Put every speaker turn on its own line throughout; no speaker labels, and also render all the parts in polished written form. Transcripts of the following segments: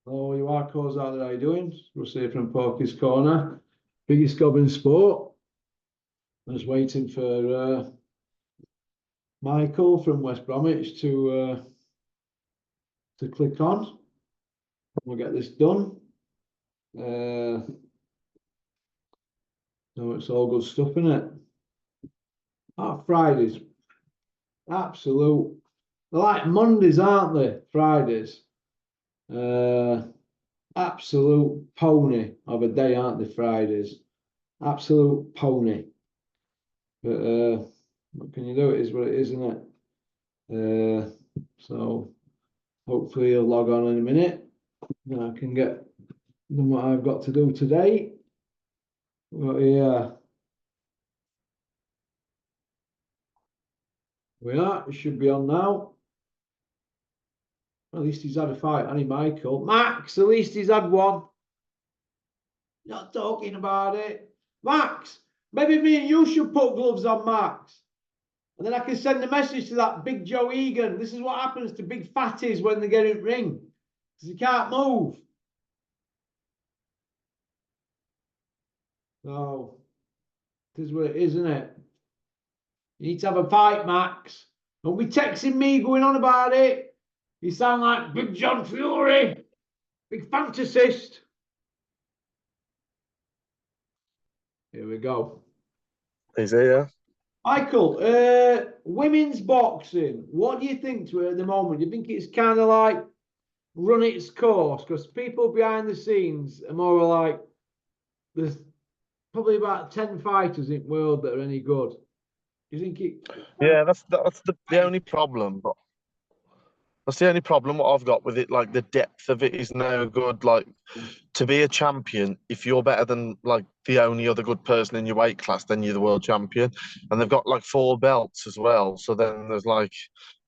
Hello, you Arcos out there, how you doing? Russ here from Porky's Corner. Biggest gob in sport. I'm just waiting for Micheal from West Bromwich to click on. We'll get this done. No, it's all good stuff, isn't it? Fridays, absolute. They're like Mondays, aren't they? Fridays. Absolute pony of a day, aren't they? Fridays. Absolute pony. But what can you do? It is what it is, isn't it? So hopefully he'll log on in a minute. Then I can get done what I've got to do today. But yeah. We are. It should be on now. At least he's had a fight, hasn't he, Micheal? Max, at least he's had one. Not talking about it. Max, maybe me and you should put gloves on Max. And then I can send a message to that big Joe Egan. This is what happens to big fatties when they get in ring. Because he can't move. So, this is what it is, isn't it? You need to have a fight, Max. Don't be texting me going on about it. You sound like Big John Fury. Big fantasist. Here we go.
Is he, yeah?
Micheal, women's boxing, what do you think to it at the moment? Do you think it's kind of like run its course? Because people behind the scenes are more like, there's probably about 10 fighters in the world that are any good. Do you think it?
Yeah, that's the only problem. But that's the only problem what I've got with it. Like the depth of it is no good. Like to be a champion, if you're better than like the only other good person in your weight class, then you're the world champion. And they've got like 4 belts as well. So then there's like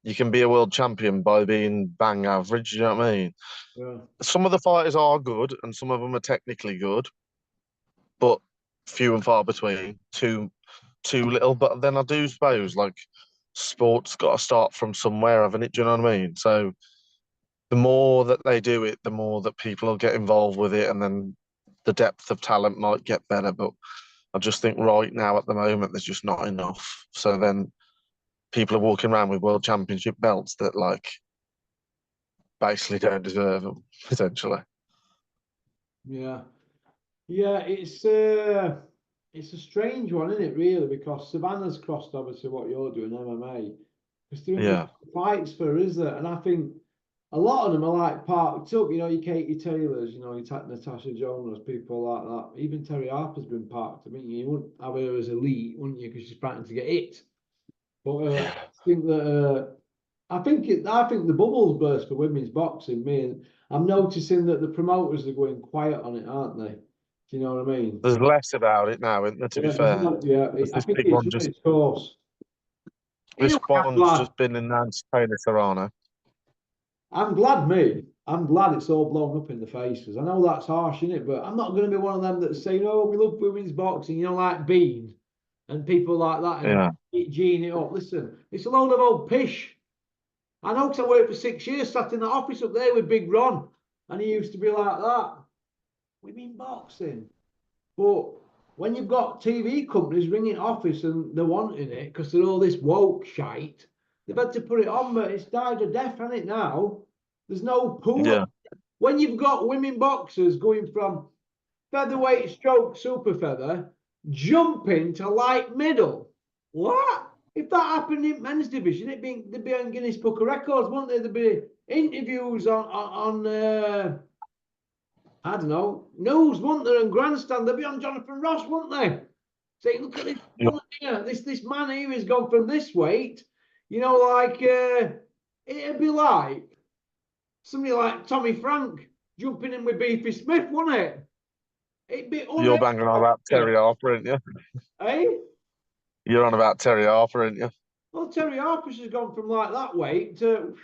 you can be a world champion by being bang average. You know what I mean?
Yeah.
Some of the fighters are good, and some of them are technically good, but few and far between. Too little. But then I do suppose like sport's got to start from somewhere, haven't it? Do you know what I mean? So the more that they do it, the more that people will get involved with it, and then the depth of talent might get better. But I just think right now at the moment there's just not enough. So then people are walking around with world championship belts that like basically don't deserve them, essentially.
Yeah. Yeah, it's a strange one, isn't it, really? Because Savannah's crossed obviously what you're doing, MMA. Because there
Yeah.
isn't fights for her, is there? And I think a lot of them are like parked up, your Katie Taylors, your Natasha Jonas, people like that. Even Terry Harper's been parked. I mean, you wouldn't have her as elite, wouldn't you? Because she's fighting to get hit. But I think that I think the bubbles burst for women's boxing. I'm noticing that the promoters are going quiet on it, aren't they? Do you know what I mean?
There's less about it now, isn't there, to be fair?
Yeah, I
This
think
big
it's
one
run
just
its course. In a
this
way,
one's just been announced Taylor Serrano.
I'm glad it's all blown up in the faces. I know that's harsh, isn't it? But I'm not going to be one of them that's saying, "Oh, we love women's boxing," like Bean and people like that, and Gene it up. Listen, it's a load of old pish. I know because I worked for 6 years, sat in the office up there with Big Ron, and he used to be like that. Women boxing. But when you've got TV companies ringing office and they're wanting it because they're all this woke shite, they've had to put it on, but it's died a death, hasn't it now? There's no pool.
Yeah.
When you've got women boxers going from featherweight stroke super feather, jumping to light middle. What? If that happened in men's division, they'd be on Guinness Book of Records, wouldn't they? There'd be interviews on I don't know, news, wouldn't there? And grandstand, they'd be on Jonathan Ross, wouldn't they? Saying, look at this here, this man here has gone from this weight, it'd be like somebody like Tommy Frank jumping in with Beefy Smith, wouldn't it? It'd be
You're banging on about Terry Harper, aren't you?
Hey?
You're on about Terry Harper, aren't you?
Well, Terry Harper's has gone from like that weight to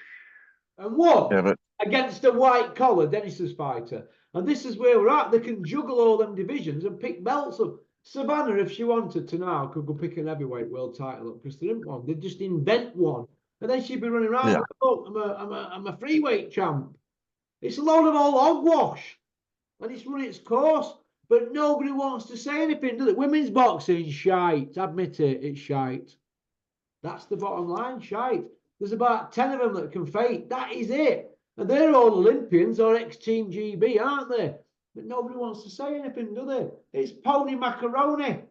and won
but
against a white collar Dennis's fighter. And this is where we're at. They can juggle all them divisions and pick belts up. Savannah, if she wanted to now, could go pick an heavyweight world title up because there isn't one. They just invent one. And then she'd be running around.
Yeah.
Look, I'm a freeweight champ. It's a load of old hogwash, and it's run its course. But nobody wants to say anything, do they? Women's boxing, shite. Admit it, it's shite. That's the bottom line, shite. There's about 10 of them that can fight. That is it. And they're all Olympians or ex-Team GB, aren't they? But nobody wants to say anything, do they? It's pony macaroni.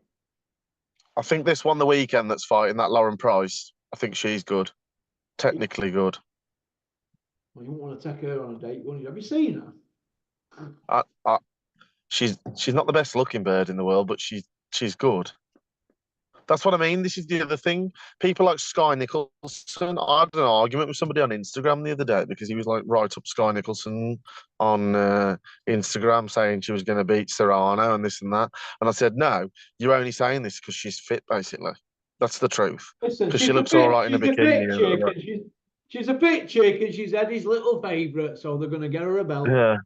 I think this one the weekend that's fighting, that Lauren Price, I think she's good. Technically good.
Well, you won't want to take her on a date, will you? Have you seen her?
She's not the best looking bird in the world, but she's good. That's what I mean. This is the other thing. People like Sky Nicholson. I had an argument with somebody on Instagram the other day because he was like right up Sky Nicholson on Instagram saying she was going to beat Serrano and this and that. And I said, no, you're only saying this because she's fit, basically. That's the truth.
Listen,
Because she looks all right in a bikini.
She's a fit chick and she's Eddie's little favourite, so they're going to get her a belt.
Yeah.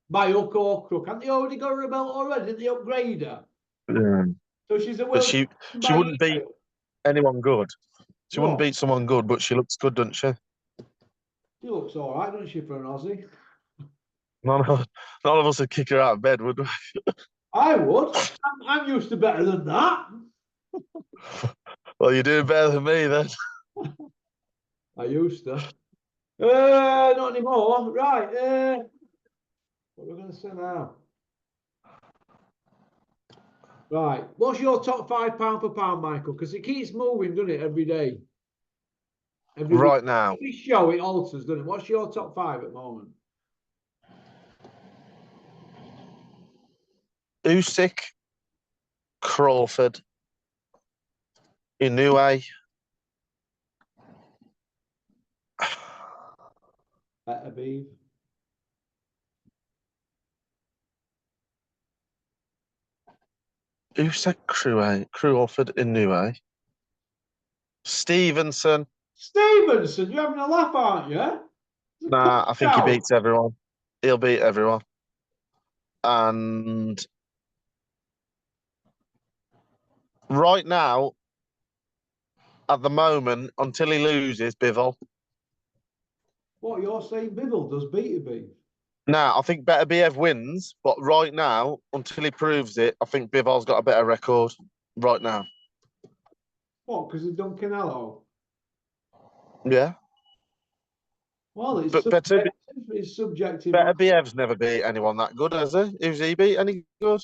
By hook or crook. Haven't they already got her a belt already? Didn't they upgrade her?
Yeah.
So she's a
But she wouldn't beat anyone good. She wouldn't beat someone good, but she looks good, doesn't she?
She looks all right, doesn't she, for an Aussie?
None of us would kick her out of bed, would we?
I would. I'm used to better than that.
Well, you're doing better than me then.
I used to. Not anymore. Right. What are we going to say now? Right. What's your top 5 pound for pound, Michael? Because it keeps moving, doesn't it, every day?
Right now.
Every show it alters, doesn't it? What's your top 5 at the moment?
Usyk, Crawford, Inoue.
Better be.
Usyk, Crawford, Inoue. Stevenson.
Stevenson, you're having a laugh, aren't you?
Nah, I think he beats everyone. He'll beat everyone. And right now, at the moment, until he loses, Bivol.
What, you're saying Bivol does Beterbiev?
Now, I think Beterbiev wins, but right now, until he proves it, I think Bivol's got a better record right now.
What, because he's done Canelo?
Yeah.
Well, it's subjective. It's subjective.
Beterbiev's never beat anyone that good, has he? Who's he beat any good?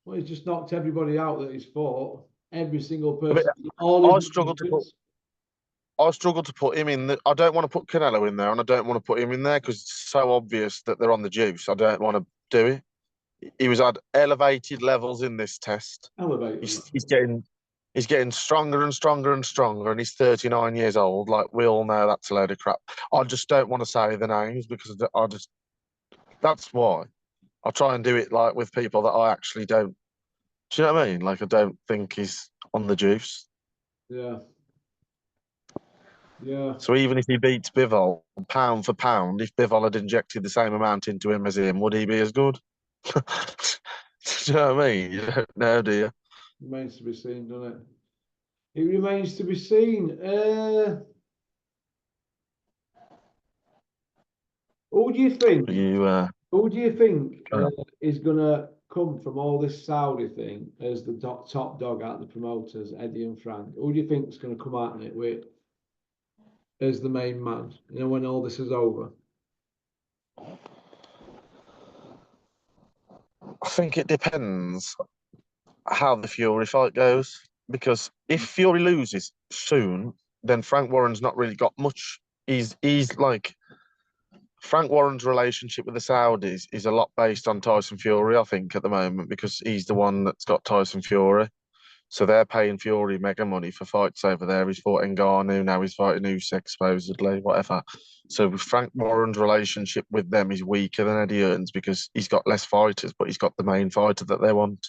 Well, he's just knocked everybody out that he's fought. Every single person.
I struggle to put him in. I don't want to put Canelo in there, and I don't want to put him in there because it's so obvious that they're on the juice. I don't want to do it. He was at elevated levels in this test.
Elevated.
He's getting stronger and stronger and stronger, and he's 39 years old. Like, we all know that's a load of crap. I just don't want to say the names because that's why I try and do it like with people that I actually don't. Do you know what I mean? Like, I don't think he's on the juice.
Yeah. Yeah.
So even if he beats Bivol, pound for pound, if Bivol had injected the same amount into him as him, would he be as good? Do you know what I mean? You don't know, do you?
Remains to be seen, doesn't it? It remains to be seen. Who do you think? Who do you think is going to come from all this Saudi thing as the top dog out of the promoters, Eddie and Frank? Who do you think is going to come out in it with as the main man? You know, when all this is over.
I think it depends how the Fury fight goes. Because if Fury loses soon, then Frank Warren's not really got much. He's like Frank Warren's relationship with the Saudis is a lot based on Tyson Fury, I think, at the moment, because he's the one that's got Tyson Fury. So they're paying Fury mega money for fights over there. He's fought Ngannou, now he's fighting Usyk, supposedly, whatever. So Frank Warren's relationship with them is weaker than Eddie Hearn's because he's got less fighters, but he's got the main fighter that they want.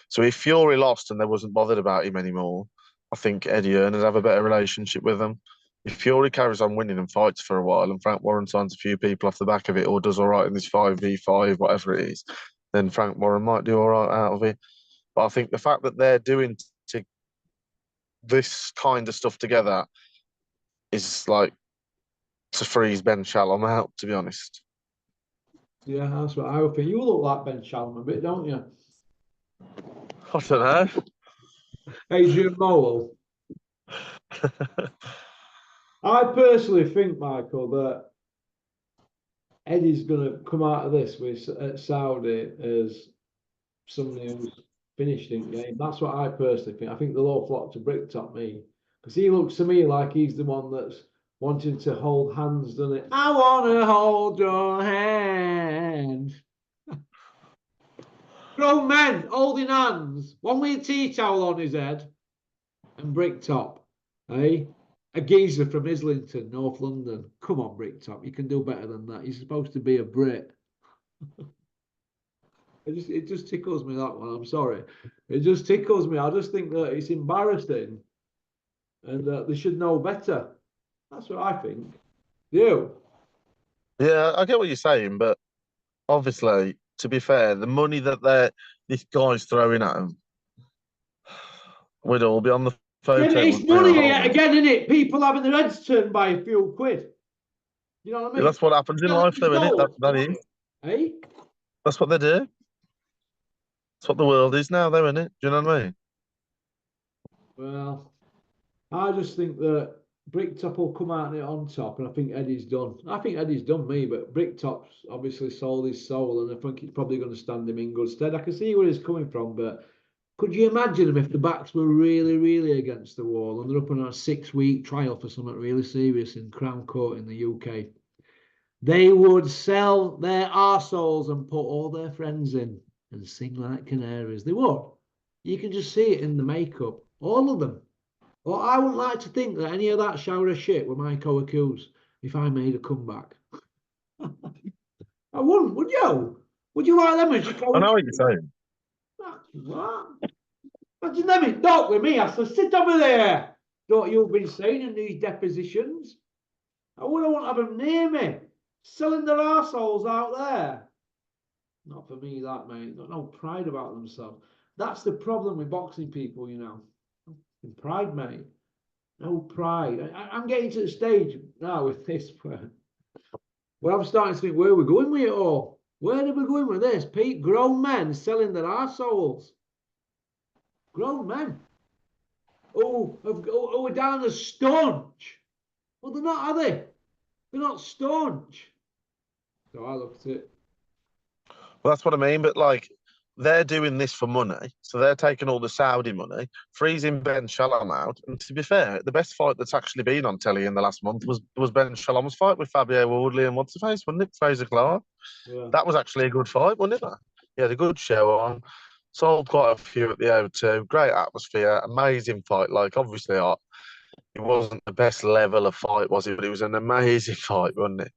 So if Fury lost and they wasn't bothered about him anymore, I think Eddie Hearn would have a better relationship with them. If Fury carries on winning and fights for a while and Frank Warren signs a few people off the back of it or does all right in this 5v5, whatever it is, then Frank Warren might do all right out of it. But I think the fact that they're doing this kind of stuff together is like to freeze Ben Shalom out, to be honest.
Yeah, that's what I would think. You look like Ben Shalom a bit, don't you?
I don't know.
Adrian Mowell. I personally think, Michael, that Eddie's going to come out of this with at Saudi as somebody who's finished in game. That's what I personally think. I think they'll all flock to Bricktop me because he looks to me like he's the one that's wanting to hold hands, doesn't it? I want to hold your hand. Grown men holding hands, one with a tea towel on his head and Bricktop, eh? A geezer from Islington, North London. Come on, Bricktop, you can do better than that. You're supposed to be a Brit. It just tickles me that one. I'm sorry. It just tickles me. I just think that it's embarrassing and that they should know better. That's what I think. You?
Yeah, I get what you're saying, but obviously, to be fair, the money that this guy's throwing at him, we'd all be on the
Yeah, but
photo,
it's
wouldn't we?
money
At
yet
home.
again, isn't it? People having their heads turned by a few quid. You know what I
Yeah,
mean?
that's what happens in life,
Selling
though, isn't it?
souls for
That is.
money. Eh?
That's what they do. That's what the world is now, though, isn't it? Do you know what I mean?
Well, I just think that Bricktop will come out on top, and I think Eddie's done. I think Eddie's done me, but Bricktop's obviously sold his soul, and I think it's probably going to stand him in good stead. I can see where he's coming from, but could you imagine him if the backs were really, really against the wall and they're up on a 6 week trial for something really serious in Crown Court in the UK? They would sell their arseholes and put all their friends in and sing like canaries. They would. You can just see it in the makeup, all of them. Well, I wouldn't like to think that any of that shower of shit were my co-accused if I made a comeback. I wouldn't, would you? Would you like them as your
I know what
co-accused?
you're saying.
What? Imagine them in talk with me. I said, sit over there. What you've been saying in these depositions. I wouldn't want to have them near me. Selling their arseholes out there. Not for me, that, mate. Got no pride about themselves. That's the problem with boxing people, you know. Pride, mate. No pride. I'm getting to the stage now with this where I'm starting to think, where are we going with it all? Where are we going with this? Pete, grown men selling their arseholes. Grown men. Oh, we're down as staunch. Well, they're not, are they? They're not staunch. So I looked at it.
Well, that's what I mean. But like, they're doing this for money, so they're taking all the Saudi money, freezing Ben Shalom out. And to be fair, the best fight that's actually been on telly in the last month was Ben Shalom's fight with Fabio Wardley and what's the face, wasn't it? Fraser Clark.
Yeah.
That was actually a good fight, wasn't it? He had a good show on. Sold quite a few at the O2. Great atmosphere, amazing fight. Like obviously, it wasn't the best level of fight, was it? But it was an amazing fight, wasn't it?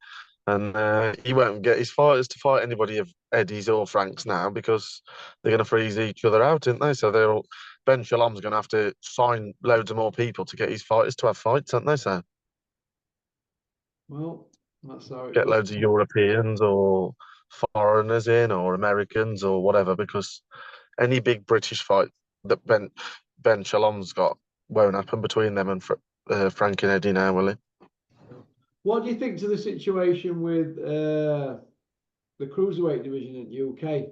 And he won't get his fighters to fight anybody of Eddie's or Frank's now because they're going to freeze each other out, aren't they? So they'll Ben Shalom's going to have to sign loads of more people to get his fighters to have fights, aren't they? So
Well, that's how it
get
goes.
loads of Europeans or foreigners in or Americans or whatever because any big British fight that Ben Shalom's got won't happen between them and Frank and Eddie now, will it?
What do you think to the situation with the cruiserweight division in the UK?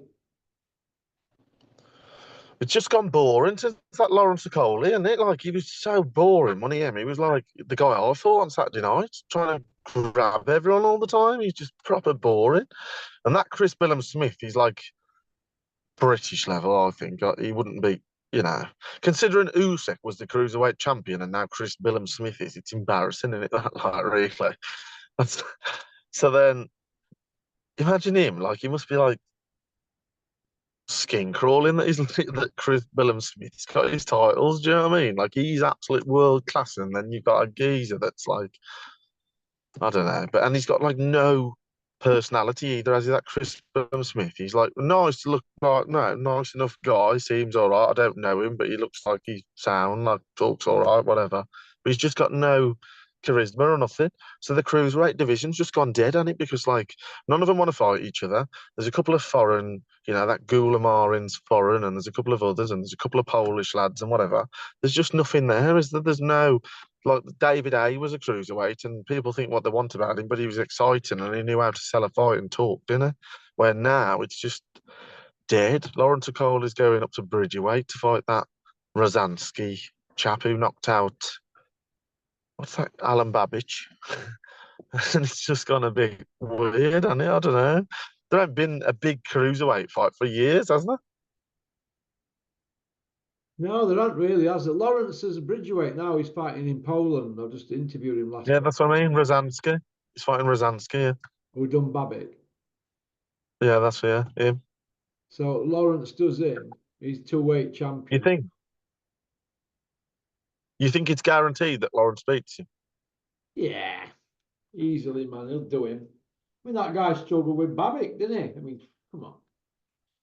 It's just gone boring since that Lawrence Okoli, isn't it? Like, he was so boring, wasn't he? He was like the guy I thought on Saturday night, trying to grab everyone all the time. He's just proper boring. And that Chris Billum Smith, he's like British level, I think. He wouldn't be, you know, considering Usyk was the cruiserweight champion and now Chris Billum Smith is, it's embarrassing, isn't it? Like, really. That's, so then, imagine him, like, he must be like, skin crawling that he's that Chris Billum Smith's got his titles. Do you know what I mean? Like he's absolute world class, and then you've got a geezer that's like I don't know, but and he's got like no personality either. Has he that Chris Billum Smith? He's like nice to look like, no, nice enough guy. Seems all right. I don't know him, but he looks like he's sound, like talks all right, whatever. But he's just got no charisma or nothing. So the cruiserweight division's just gone dead on it because like none of them want to fight each other. There's a couple of foreign, you know, that Gulamarin's foreign, and there's a couple of others, and there's a couple of Polish lads and whatever. There's just nothing there, is there? There's no like David A was a cruiserweight, and people think what they want about him, but he was exciting and he knew how to sell a fight and talk, didn't he? Where now it's just dead. Lawrence Okoli is going up to Bridgerweight to fight that Rosansky chap who knocked out what's that, Alan Babbage, and it's just gonna be weird, and I don't know. There ain't been a big cruiserweight fight for years, hasn't there?
No, there aren't really, has it? Lawrence is a Bridgerweight now. He's fighting in Poland. I just interviewed him last
Yeah,
week.
that's what I mean. Rosansky. He's fighting Rosansky. Yeah,
Who done Babbitt.
yeah, that's him.
So Lawrence does him. He's two-weight
You
champion.
think? You think it's guaranteed that Lawrence beats him?
Yeah, easily, man. He'll do him. I mean, that guy struggled with Babbitt, didn't he? I mean, come on.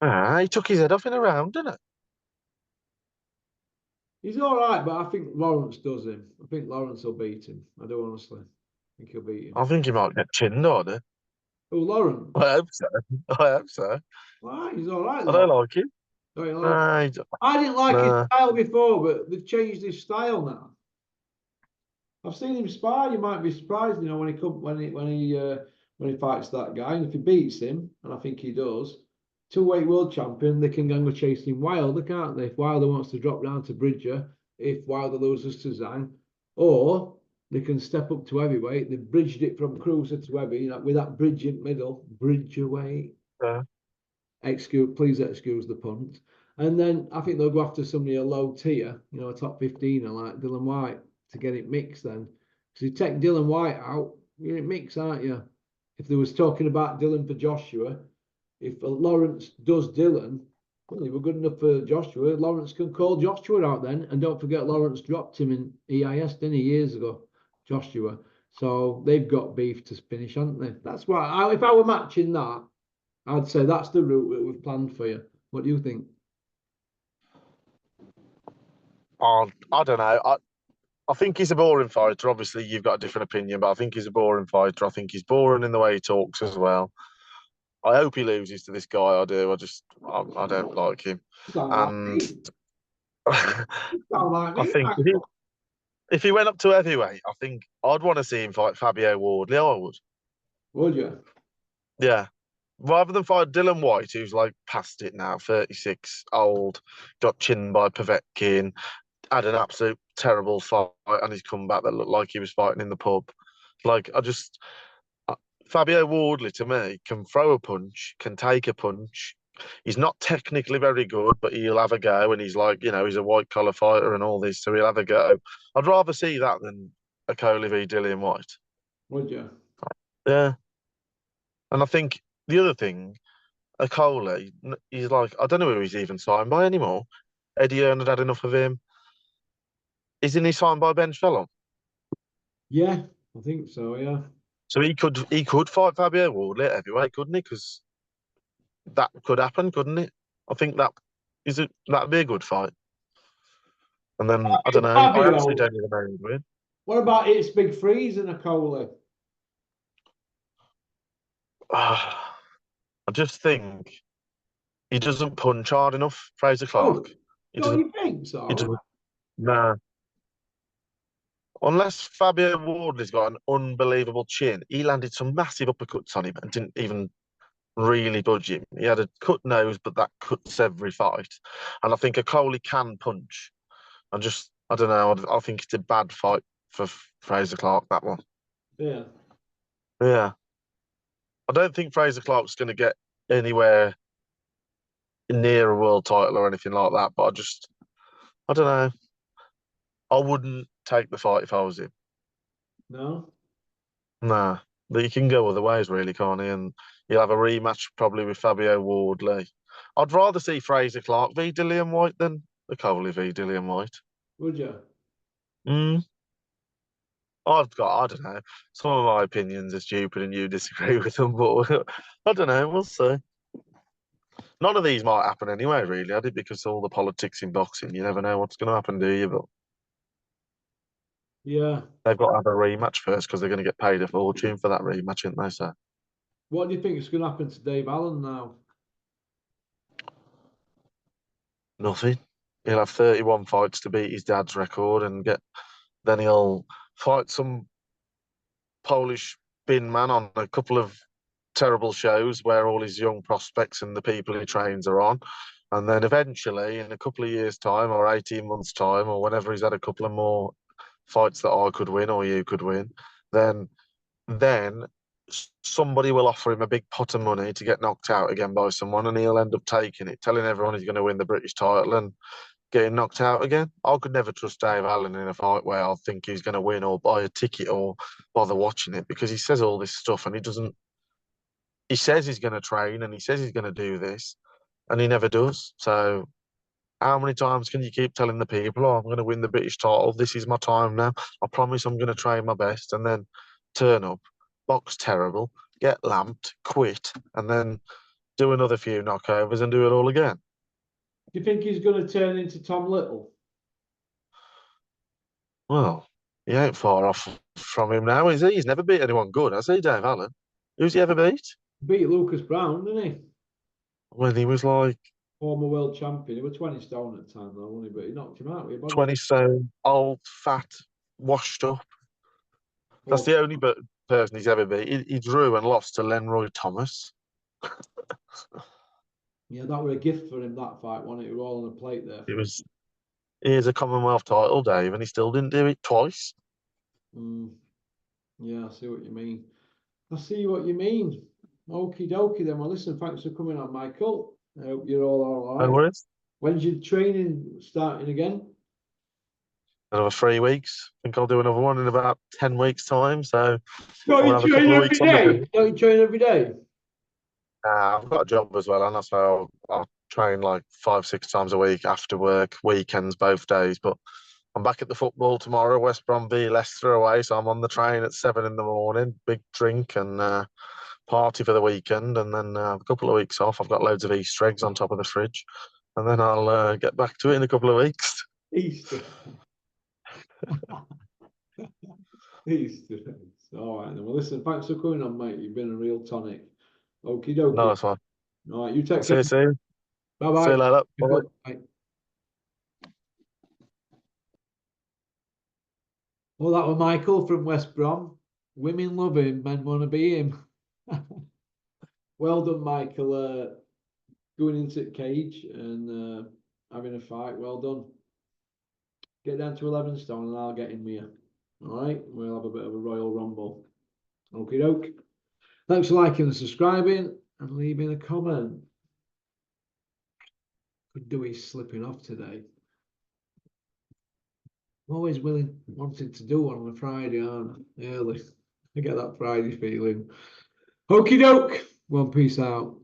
Ah, he took his head off in a round, didn't it?
He's all right, but I think Lawrence does him. I think Lawrence will beat him. I do honestly. I think he'll beat him.
I think he might get chinned on it.
Oh, Lawrence.
I hope so. I hope so.
Why? He's all right,
I don't
Lawrence.
like him.
Don't you like-
Nah,
I didn't like his
nah.
style before, but they've changed his style now. I've seen him spar. You might be surprised, you know, when he come when he fights that guy. And if he beats him, and I think he does, two-weight world champion, they can go chasing Wilder, can't they? If Wilder wants to drop down to Bridger, if Wilder loses to Zhang, or they can step up to heavyweight. They bridged it from cruiser to heavy, you know, with that bridge in middle, Bridger weight.
Yeah.
Please excuse the punt. And then I think they'll go after somebody a low tier, you know, a top 15 like Dylan White to get it mixed then. Because you take Dylan White out, you're in mix, aren't you? If there was talking about Dylan for Joshua, if Lawrence does Dylan, well, he were good enough for Joshua. Lawrence can call Joshua out then. And don't forget, Lawrence dropped him in EIS, didn't he, years ago, Joshua. So they've got beef to finish, haven't they? That's why, if I were matching that, I'd say that's the route that we've planned for you. What do you think?
I don't know. I think he's a boring fighter. Obviously, you've got a different opinion, but I think he's a boring fighter. I think he's boring in the way he talks as well. I hope he loses to this guy. I do. I don't like him.
You sound like
And
me. You sound like
I
me,
think
Michael.
if he went up to heavyweight, I think I'd want to see him fight Fabio Wardley. I would.
Would you?
Yeah. Rather than fight Dylan White, who's like past it now, 36, old, got chinned by Povetkin, had an absolute terrible fight on his comeback that looked like he was fighting in the pub. Like, uh, Fabio Wardley to me can throw a punch, can take a punch. He's not technically very good, but he'll have a go. And he's like, you know, he's a white collar fighter and all this, so he'll have a go. I'd rather see that than a Coley v. Dillian White.
Would you?
Yeah. And I think the other thing, a Coley, he's like, I don't know who he's even signed by anymore. Eddie Earn had enough of him. Isn't he signed by Ben Fallon?
Yeah, I think so. Yeah.
So he could fight Fabio Wardley at heavyweight, couldn't he? Because that could happen, couldn't it? I think that'd be a good fight. And then I don't know. I actually
Fabio.
don't even know who'd win.
What about It's Big Freeze and a Coley?
I just think he doesn't punch hard enough, Fraser
Oh,
Clark. He
don't
doesn't.
you think
He
so?
doesn't. Nah. Unless Fabio Wardley's got an unbelievable chin, he landed some massive uppercuts on him and didn't even really budge him. He had a cut nose, but that cuts every fight. And I think a Coley can punch. I don't know. I think it's a bad fight for Fraser Clark, that one.
Yeah.
Yeah. I don't think Fraser Clark's going to get anywhere near a world title or anything like that, but I don't know. I wouldn't take the fight if I was him.
No.
Nah. But you can go other ways, really, can't he? And you'll have a rematch probably with Fabio Wardley. I'd rather see Fraser Clark v Dillian White than the Coley v Dillian White.
Would you?
Mm. I don't know. Some of my opinions are stupid and you disagree with them, but I don't know. We'll see. None of these might happen anyway, really, I did because all the politics in boxing, you never know what's going to happen, do you? But
Yeah.
they've got to have a rematch first because they're going to get paid a fortune for that rematch, aren't they? So
What do you think is going to happen to Dave Allen now?
nothing. He'll have 31 fights to beat his dad's record and get then he'll fight some Polish bin man on a couple of terrible shows where all his young prospects and the people he trains are on. And then eventually, in a couple of years' time or 18 months' time, or whenever he's had a couple of more fights that I could win or you could win, then somebody will offer him a big pot of money to get knocked out again by someone, and he'll end up taking it, telling everyone he's going to win the British title and getting knocked out again. I could never trust Dave Allen in a fight where I think he's going to win or buy a ticket or bother watching it, because he says all this stuff and he doesn't. He says he's going to train and he says he's going to do this, and he never does. So how many times can you keep telling the people, "Oh, I'm going to win the British title. This is my time now. I promise I'm going to train my best," and then turn up, box terrible, get lamped, quit, and then do another few knockovers and do it all again?
Do you think he's going to turn into Tom Little?
Well, he ain't far off from him now, is he? He's never beat anyone good, has he, Dave Allen? Who's he ever beat?
Beat Lucas Brown, didn't he?
When he was like
Former world champion. He was 20 stone at the time, though, wasn't he? But he knocked him out with a body.
20 stone, old, fat, washed up. That's the only person he's ever beat. He drew and lost to Lenroy Thomas.
Yeah, that was a gift for him, that fight, wasn't it? It was all on a plate there.
It was. Here's a Commonwealth title, Dave, and he still didn't do it twice.
Yeah, I see what you mean. I see what you mean. Okie dokie then. Well, listen, thanks for coming on, Michael. I hope you're all right.
No worries.
When's your training starting again?
Another 3 weeks. I think I'll do another one in about 10 weeks' time. So
Don't
I'll
you
have a
train
couple of
every
weeks on the
day?
bench.
Don't you train every day?
I've got a job as well, and that's how I'll train like 5-6 times a week after work, weekends, both days. But I'm back at the football tomorrow, West Brom v Leicester away. So I'm on the train at 7 in the morning, big drink and party for the weekend. And then a couple of weeks off. I've got loads of Easter eggs on top of the fridge. And then I'll get back to it in a couple of weeks.
Easter. Easter eggs. All right then. Well, listen, thanks for coming on, mate. You've been a real tonic. Okie dokie.
No, that's fine.
All right, you take
See
care.
you soon.
Bye bye.
See you later. Bye.
Bye. Well, that was Michael from West Brom. Women love him, men want to be him. Well done, Michael. Going into the cage and having a fight. Well done. Get down to 11 stone and I'll get in with you. All right, we'll have a bit of a Royal Rumble. Okie doke. Thanks for liking and subscribing and leaving a comment. Could do his slipping off today. I'm always wanting to do one on a Friday, aren't I? Early. I get that Friday feeling. Okie doke. One piece out.